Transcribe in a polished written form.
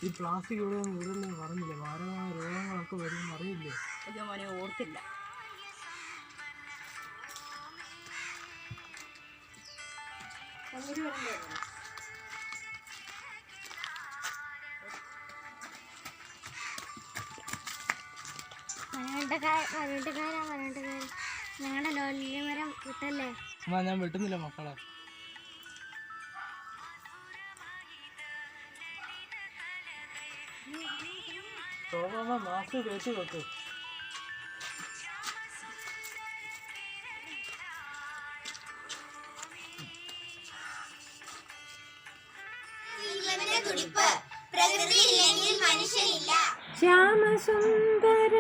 ഈ പ്ലാസ്റ്റിക് ഇവിടെ കൂടുതലും പറഞ്ഞില്ലേ, മാരകമായ രോഗങ്ങളൊക്കെ വരുമെന്ന് അറിയില്ലേ? അയ്യോ മോനെ ഓർത്തില്ല. ഞങ്ങളുടെ ലോലിമരം വിട്ടല്ലേ? ഞാൻ വെട്ടുന്നില്ല മക്കളെ. മാസ്ക് കയറ്റി വെക്ക്. തുടിപ്പ് പ്രകൃതി ഇല്ലെങ്കിൽ മനുഷ്യനില്ല. ശ്യാമസുന്ദര